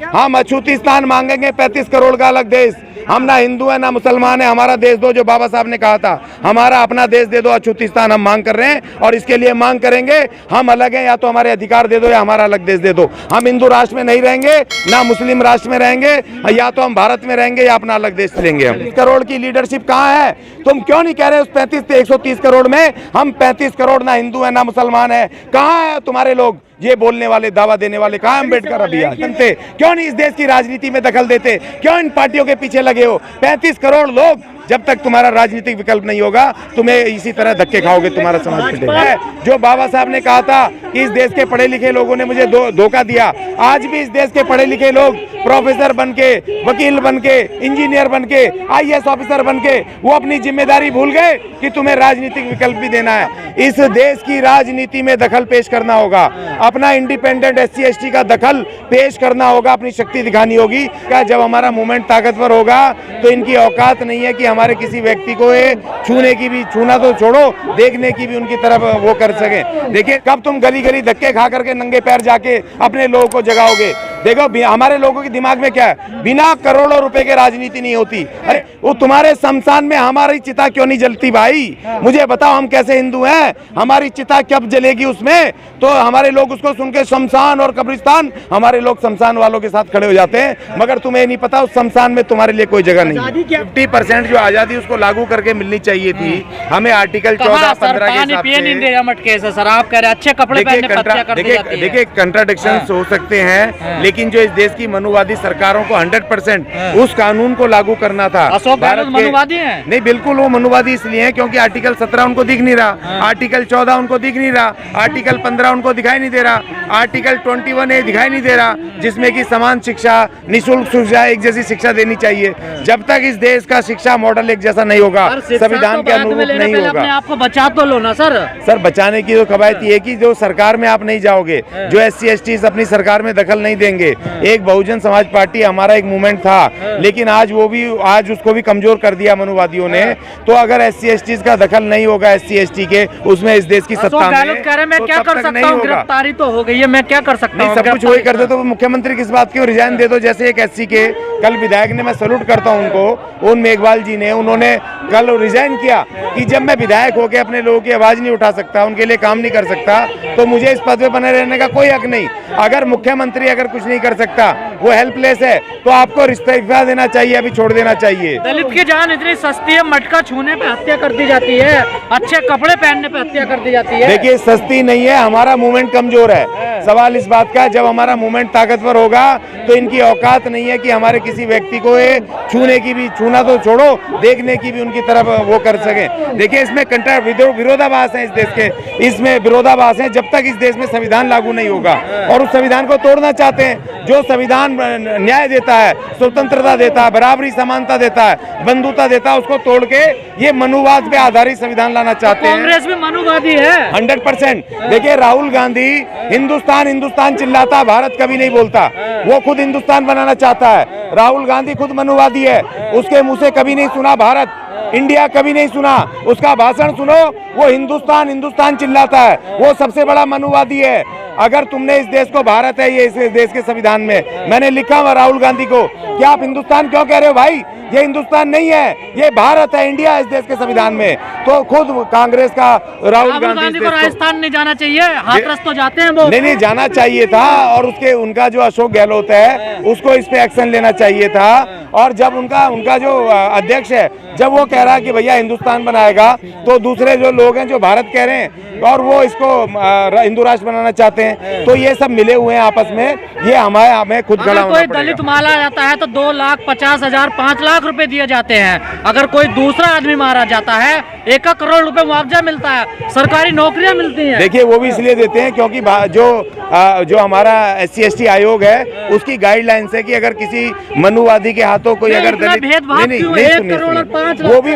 हम अछूतिस्तान मांगेंगे, 35 करोड़ का अलग देश। हम ना हिंदू है ना मुसलमान है, हमारा देश दो, जो बाबा साहब ने कहा था, हमारा अपना देश दे दो। अछूतिस्तान हम मांग कर रहे हैं और इसके लिए मांग करेंगे। हम अलग हैं, या तो हमारे अधिकार दे दो या हमारा अलग देश दे दो। हम हिंदू राष्ट्र में नहीं रहेंगे, ना मुस्लिम राष्ट्र में रहेंगे, या तो हम भारत में रहेंगे या अपना अलग देश लेंगे। हम 30 करोड़ की लीडरशिप कहाँ है? तुम क्यों नहीं कह रहे उस 130 करोड़ में हम 35 करोड़ ना हिंदू है ना मुसलमान है? कहाँ है तुम्हारे लोग ये बोलने वाले, दावा देने वाले? कहाँ अम्बेडकर अभी बनते? क्यों नहीं इस देश की राजनीति में दखल देते? क्यों इन पार्टियों के पीछे लगे हो? 35 करोड़ लोग, जब तक तुम्हारा राजनीतिक विकल्प नहीं होगा, तुम्हें इसी तरह धक्के खाओगे, तुम्हारा समाज पिटेगा। जो बाबा साहब ने कहा था कि इस देश के पढ़े लिखे लोगों ने मुझे धोखा दिया, आज भी इस देश के पढ़े लिखे लोग प्रोफेसर बनके, वकील बनके, इंजीनियर बनके, IAS ऑफिसर बनके वो अपनी जिम्मेदारी भूल गए कि तुम्हें राजनीतिक विकल्प भी देना है। इस देश की राजनीति में दखल पेश करना होगा, अपना इंडिपेंडेंट SC ST का दखल पेश करना होगा, अपनी शक्ति दिखानी होगी। क्या जब हमारा मूवमेंट ताकतवर होगा तो इनकी औकात नहीं है कि हमारे किसी व्यक्ति को छूने की भी, छूना तो छोड़ो, देखने की भी उनकी तरफ वो कर सके। देखिए कब तुम गली गली धक्के खा करके नंगे पैर जाके अपने लोगों को जगाओगे? देखो हमारे लोगों के दिमाग में क्या है, बिना करोड़ों रुपए के राजनीति नहीं होती। अरे वो तुम्हारे शमशान में हमारी चिता क्यों नहीं जलती भाई? मुझे बताओ, हम कैसे हिंदू हैं? हमारी चिता कब जलेगी उसमें? तो हमारे लोग उसको सुन के शमशान और कब्रिस्तान, हमारे लोग शमशान वालों के साथ खड़े हो जाते हैं, मगर तुम्हें नहीं पता उस शमशान में तुम्हारे लिए कोई जगह नहीं। 50% जो आजादी उसको लागू करके मिलनी चाहिए थी। हमें आर्टिकल 14-15 के सर आप कह रहे हैं अच्छे कपड़े पहनने पे हत्या कर दी जाती है। देखिए कंट्राडिक्शंस हो सकते हैं, लेकिन जो इस देश की मनुवादी सरकारों को 100% उस कानून को लागू करना था। अशोक गहलोत मनुवादी हैं? नहीं, बिल्कुल वो मनुवादी इसलिए है क्योंकि आर्टिकल 17 उनको दिख नहीं रहा, आर्टिकल 14 उनको दिख नहीं रहा, आर्टिकल 15 उनको दिखाई नहीं दे रहा, आर्टिकल 21A दिखाई नहीं दे रहा, जिसमें कि समान शिक्षा, निःशुल्क शिक्षा, एक जैसी शिक्षा देनी चाहिए। जब तक इस देश का शिक्षा मॉडल एक जैसा नहीं होगा, संविधान के अनुरूप नहीं होगा। अपने आप को बचा तो लो ना सर। सर बचाने की तो कवायद ये कि जो सरकार में आप नहीं जाओगे, जो SC ST अपनी सरकार में दखल नहीं देंगे। एक बहुजन समाज पार्टी हमारा एक मूवमेंट था, लेकिन आज उसको भी कमजोर कर दिया मनुवादियों ने। तो अगर SC ST का दखल नहीं होगा, SC ST के उसमें इस देश की सत्ता में, कह रहे मैं क्या कर सकता हूँ? गिरफ्तारी तो हो गई है, मैं क्या कर सकता हूँ? सब कुछ वही करते तो मुख्यमंत्री किस बात की? रिजाइन दे दो। जैसे एक SC के कल विधायक ने, मैं सैल्यूट करता हूँ उनको, उन मेघवाल जी ने, उन्होंने कल रिजाइन किया कि जब मैं विधायक होकर अपने लोगों की आवाज नहीं उठा सकता, उनके लिए काम नहीं कर सकता, तो मुझे इस पद पे बने रहने का कोई हक नहीं। अगर मुख्यमंत्री अगर कुछ नहीं कर सकता, वो हेल्पलेस है, तो आपको इस्तीफा देना चाहिए, अभी छोड़ देना चाहिए। दलित की जान इतनी सस्ती है, मटका छूने पे हत्या कर दी जाती है, अच्छे कपड़े पहनने पे हत्या कर दी जाती है। देखिए सस्ती नहीं है, हमारा मूवमेंट कमजोर है। सवाल इस बात का है, जब हमारा मूवमेंट ताकतवर होगा तो इनकी औकात नहीं है कि हमारे किसी व्यक्ति को छूने की भी, छूना तो छोड़ो, देखने की भी उनकी तरफ वो कर सके। देखिए इसमें विरोधाभास है, इस देश के इसमें विरोधाभास है। जब तक इस देश में संविधान लागू नहीं होगा, और उस संविधान को तोड़ना चाहते हैं, जो संविधान न्याय देता है, स्वतंत्रता देता है, बराबरी समानता देता है, बंधुता देता है, उसको तोड़ के ये मनुवाद पे आधारित संविधान लाना चाहते हैं। कांग्रेस भी मनुवादी है 100%। देखिए राहुल गांधी हिंदुस्तान हिंदुस्तान चिल्लाता, भारत कभी नहीं बोलता। वो खुद हिंदुस्तान बनाना चाहता है। राहुल गांधी खुद मनुवादी है, उसके मुंह से कभी नहीं सुना भारत, इंडिया कभी नहीं सुना। उसका भाषण सुनो, वो हिंदुस्तान हिंदुस्तान चिल्लाता है, वो सबसे बड़ा मनुवादी है। अगर तुमने इस देश को भारत है, ये इस देश के संविधान में मैंने लिखा हुआ राहुल गांधी को, क्या आप हिंदुस्तान क्यों कह रहे हो भाई? ये हिंदुस्तान नहीं है, ये भारत है, इंडिया है इस देश के संविधान में। तो खुद कांग्रेस का राहुल गांधी को राजस्थान नहीं जाना चाहिए, हाथरस तो जाते हैं वो। नहीं जाना चाहिए था, और उनका जो अशोक गहलोत है उसको इस पे एक्शन लेना चाहिए था। और जब उनका जो अध्यक्ष है, जब वो कह रहा है कि भैया हिंदुस्तान बनाएगा, तो दूसरे जो लोग हैं जो भारत कह रहे हैं और वो इसको हिंदू राष्ट्र बनाना चाहते हैं, तो ये सब मिले हुए हैं आपस में। ये हमें खुद खड़ा होना पड़ेगा। कोई दलित मारा जाता है तो 2,50,000 5 लाख रुपए दिए जाते हैं। अगर कोई दूसरा आदमी मारा जाता है 1 करोड़ रुपए मुआवजा मिलता है, सरकारी नौकरियां मिलती हैं। देखिए वो भी इसलिए देते हैं क्योंकि जो हमारा SC ST आयोग है उसकी गाइडलाइंस है कि अगर किसी मनुवादी के हाथों कोई अगर दलित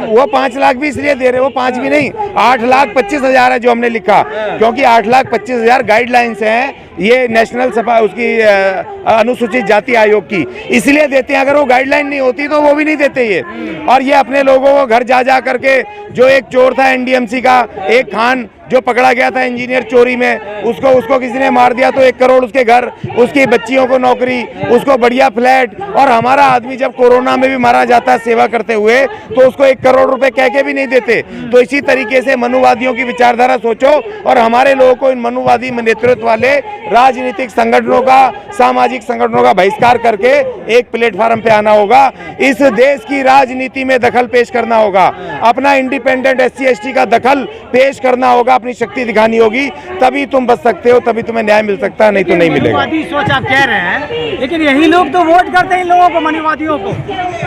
वो 5 लाख भी इसलिए दे रहे, वो 5 भी नहीं, 8,25,000 है जो हमने लिखा, क्योंकि 8,25,000 गाइडलाइंस हैं ये नेशनल सभा उसकी अनुसूचित जाति आयोग की, इसलिए देते हैं। अगर वो गाइडलाइन नहीं होती तो वो भी नहीं देते ये। और ये अपने लोगों को घर जा जा करके, जो एक चोर था एनडीएमसी का, एक खान जो पकड़ा गया था इंजीनियर चोरी में, उसको किसी ने मार दिया तो 1 करोड़ उसके घर, उसकी बच्चियों को नौकरी, उसको बढ़िया फ्लैट। और हमारा आदमी जब कोरोना में भी मारा जाता है सेवा करते हुए, तो उसको 1 करोड़ रुपए कह के भी नहीं देते। तो इसी तरीके से मनुवादियों की विचारधारा सोचो, और हमारे लोगों को इन मनुवादी नेतृत्व वाले राजनीतिक संगठनों का, सामाजिक संगठनों का बहिष्कार करके एक प्लेटफार्म पे आना होगा। इस देश की राजनीति में दखल पेश करना होगा, अपना इंडिपेंडेंट SC/ST का दखल पेश करना होगा, अपनी शक्ति दिखानी होगी, तभी तुम बच सकते हो, तभी तुम्हें न्याय मिल सकता है, नहीं तो नहीं मिलेगा। मनुवादी सोच आप कह रहे हैं, लेकिन यही लोग तो वोट करते हैं इन लोगों को, मनुवादियों को।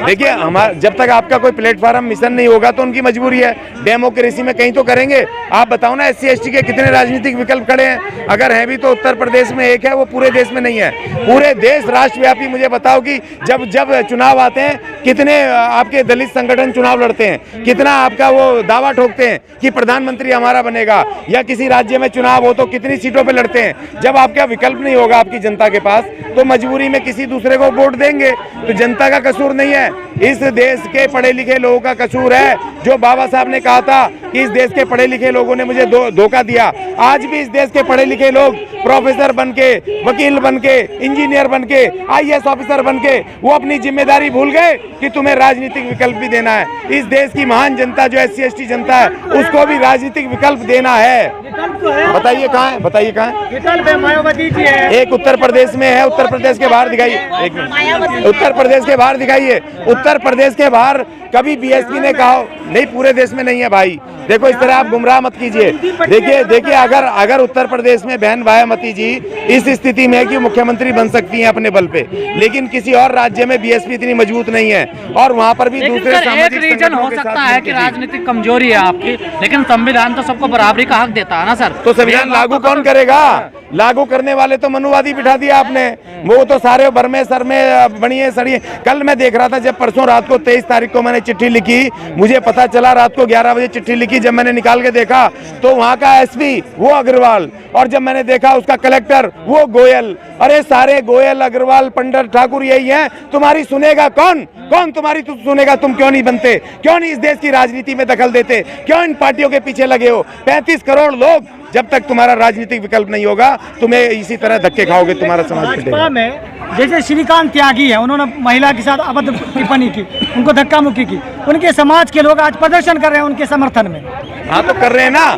देखिए, हमारा जब तक आपका कोई प्लेटफार्म मिशन नहीं होगा तो उनकी मजबूरी है। डेमोक्रेसी में कहीं तो करेंगे। आप बताओ ना, SC/ST के कितने राजनीतिक विकल्प खड़े हैं? अगर हैं भी तो उत्तर प्रदेश में एक है, वो पूरे देश में नहीं है। पूरे देश राष्ट्रव्यापी मुझे बताओ कि जब चुनाव आते हैं, कितने आपके दलित संगठन चुनाव लड़ते हैं, कितना आपका वो दावा ठोकते हैं कि प्रधानमंत्री हमारा बनेगा, या किसी राज्य में चुनाव हो तो कितनी सीटों पे लड़ते हैं। जब आपका विकल्प नहीं होगा आपकी जनता के पास, तो मजबूरी में किसी दूसरे को वोट देंगे। तो जनता का कसूर नहीं है, इस देश के पढ़े लिखे लोगों का कसूर है। जो बाबा साहब ने कहा था कि इस देश के पढ़े लिखे लोगों ने मुझे धोखा दिया, आज भी इस देश के पढ़े लिखे लोग प्रोफेसर बनके, वकील बनके, इंजीनियर बनके, IAS ऑफिसर बनके, वो अपनी जिम्मेदारी भूल गए कि तुम्हें राजनीतिक विकल्प भी देना है। इस देश की महान जनता जो SC/ST जनता है, उसको भी राजनीतिक विकल्प देना है। बताइए कहाँ है, बताइए कहाँ है? विकल्प है, मायावती जी है। एक उत्तर प्रदेश में है, उत्तर प्रदेश के बाहर दिखाइए। एक मिनट, उत्तर प्रदेश के बाहर दिखाइए। उत्तर प्रदेश के बाहर कभी BSP ने कहा नहीं, पूरे देश में नहीं है भाई। देखो, इस तरह आप गुमराह मत कीजिए। देखिए अगर उत्तर प्रदेश में बहन मायावती जी इस स्थिति में है कि मुख्यमंत्री बन सकती हैं अपने बल पे, लेकिन किसी और राज्य में BSP इतनी मजबूत नहीं है, और वहाँ पर भी दूसरे एक रीजन हो सकता है कि राजनीतिक कमजोरी है आपकी, लेकिन संविधान तो सबको बराबरी का हक देता है ना सर। तो संविधान लागू कौन करेगा? लागू करने वाले तो मनुवादी बिठा दिया आपने, वो तो सारे भरमे सर में बनिए सड़िए। कल मैं देख रहा था, जब परसों रात को 23 तारीख को मैंने चिट्ठी लिखी, मुझे पता चला रात को 11 बजे चिट्ठी लिखी। जब मैंने निकाल के देखा तो वहाँ का SP वो अग्रवाल, और जब मैंने देखा उसका कलेक्टर वो गोयल। अरे सारे गोयल, अग्रवाल, पंडित, ठाकुर यही है। तुम्हारी सुनेगा कौन? कौन तुम्हारी सुनेगा? तुम क्यों नहीं बनते? क्यों नहीं इस देश की राजनीति में दखल देते? क्यों इन पार्टियों के पीछे लगे हो? 35 करोड़ लोग, जब तक तुम्हारा राजनीतिक विकल्प नहीं होगा, तुम्हें इसी तरह धक्के खाओगे, तुम्हारा समाज भाजपा में जैसे श्रीकांत त्यागी है, उन्होंने महिला के साथ अभद्र टिप्पणी की, उनको धक्का मुक्की की, उनके समाज के लोग आज प्रदर्शन कर रहे हैं उनके समर्थन में। हाँ तो कर रहे हैं ना।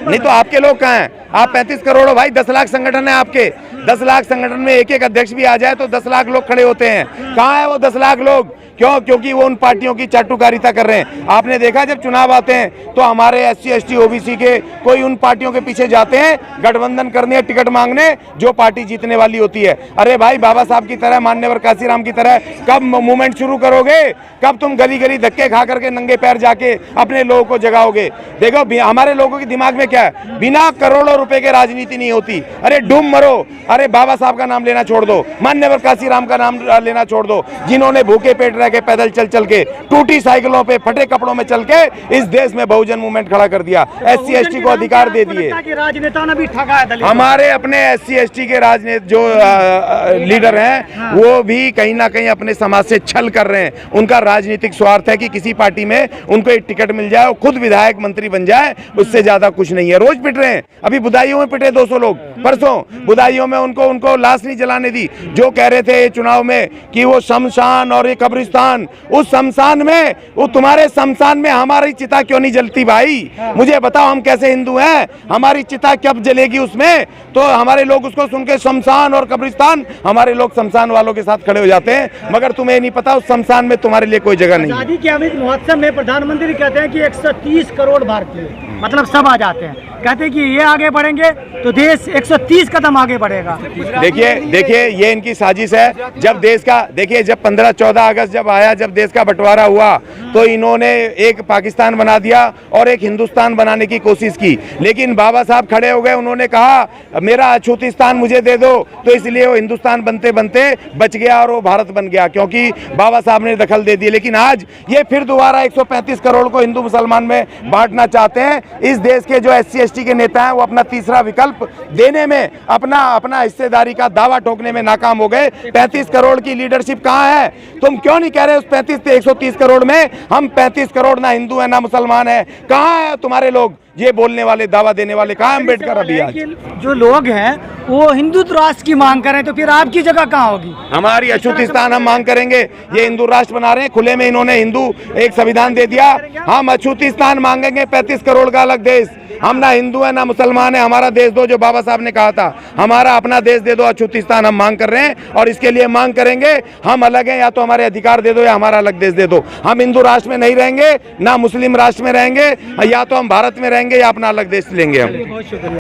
नहीं तो आपके लोग कहाँ हैं? आप 35 करोड़ हो भाई, 10 लाख संगठन है आपके। 10 लाख संगठन में एक अध्यक्ष भी आ जाए तो 10 लाख लोग खड़े होते हैं। कहाँ है वो 10 लाख लोग? क्यों? क्योंकि वो उन पार्टियों की चाटुकारिता कर रहे हैं। आपने देखा जब चुनाव आते हैं तो हमारे SC/ST OBC के कोई उन पार्टियों के पीछे जाते हैं गठबंधन करने, टिकट मांगने, जो पार्टी जीतने वाली होती है। अरे भाई, बाबा साहब की तरह, मान्यवर काशीराम की तरह कब मूवमेंट शुरू करोगे? कब तुम गली गली धक्के खा करके नंगे पैर जाके अपने लोगों को जगाओगे? देखो, हमारे लोगों के दिमाग में क्या है, बिना करोड़ों रुपए के राजनीति नहीं होती। अरे डूब मरो। अरे बाबा साहब का नाम लेना छोड़ दो, मान्यवर काशीराम का नाम लेना छोड़ दो, जिन्होंने भूखे पेट रह के, पैदल चल चल के, टूटी साइकिलों पे, फटे कपड़ों में चल के इस देश में बहुजन मूवमेंट खड़ा कर दिया। SC/ST को अधिकार दे दिए। राजनेता ने भी ठगा है दलित। हमारे अपने SC/ST के राजनेता जो लीडर हैं, वो भी कहीं ना कहीं अपने समाज से छल कर रहे हैं। उनका राजनीतिक स्वार्थ है कि किसी पार्टी में उनको एक टिकट मिल जाए और खुद विधायक मंत्री बन जाए, उससे ज्यादा कुछ नहीं है। रोज पिट रहे हैं। अभी बुदायूं में पिटे 200 लोग, परसों बुदायूं में उनको लाश नहीं जलाने दी। जो कह रहे थे चुनाव में कि वो शमशान और ये कब्रिस्तान, उस शमशान में, वो तुम्हारे शमशान में हमारी चिता क्यों नहीं जलती भाई? मुझे बताओ, हम कैसे हिंदू हैं? हमारी चिता कब जलेगी उसमें? तो हमारे लोग उसको सुन के शमशान और कब्रिस्तान, हमारे लोग शमशान वालों के साथ खड़े हो जाते हैं, मगर तुम्हें नहीं पता उस शमशान में तुम्हारे लिए कोई जगह नहीं है। आजादी के अमृत महोत्सव में प्रधानमंत्री कहते हैं कि 130 करोड़ भारतीय, मतलब सब आ जाते हैं। कहते हैं कि ये आगे बढ़ेंगे तो देश 130 कदम आगे बढ़ेगा। देखिए ये इनकी साजिश है। जब देश का, देखिए जब 15-14 अगस्त जब आया, जब देश का बंटवारा हुआ, तो इन्होंने एक पाकिस्तान बना दिया और एक हिंदुस्तान बनाने की कोशिश की। लेकिन बाबा साहब खड़े हो गए, उन्होंने कहा मेरा अछूतिस्तान मुझे दे दो, तो इसलिए वो हिंदुस्तान बनते बनते बच गया और वो भारत बन गया, क्योंकि बाबा साहब ने दखल दे दी। लेकिन आज ये फिर दोबारा 135 करोड़ को हिंदू मुसलमान में बांटना चाहते हैं। इस देश के जो SC/ST के नेता हैं वो अपना तीसरा विकल्प देने में अपना हिस्सेदारी का दावा ठोकने में नाकाम हो गए। 35 करोड़ की लीडरशिप कहाँ है? तुम क्यों नहीं कह रहे उस 35 से 130 करोड़ में हम 35 करोड़ ना हिंदू है ना मुसलमान है? कहाँ है तुम्हारे लोग ये बोलने वाले, दावा देने वाले? कहाँ अम्बेडकर अभी आज? जो लोग हैं वो हिंदुत्व राष्ट्र की मांग करें तो फिर आपकी जगह कहाँ होगी? हमारी अछूतिस्तान हम मांग करेंगे। ये हिंदू राष्ट्र बना रहे हैं, खुले में इन्होंने हिंदू एक संविधान दे दिया। हम अछूतिस्तान मांगेंगे, 35 करोड़ का अलग देश। हम ना हिंदू है ना मुसलमान है, हमारा देश दो, जो बाबा साहब ने कहा था। हमारा अपना देश दे दो, अछूतिस्तान हम मांग कर रहे हैं और इसके लिए मांग करेंगे। हम अलग हैं, या तो हमारे अधिकार दे दो या हमारा अलग देश दे दो। हम हिंदू राष्ट्र में नहीं रहेंगे, ना मुस्लिम राष्ट्र में रहेंगे, या तो हम भारत में रहेंगे या अपना अलग देश लेंगे हम। बहुत शुक्रिया।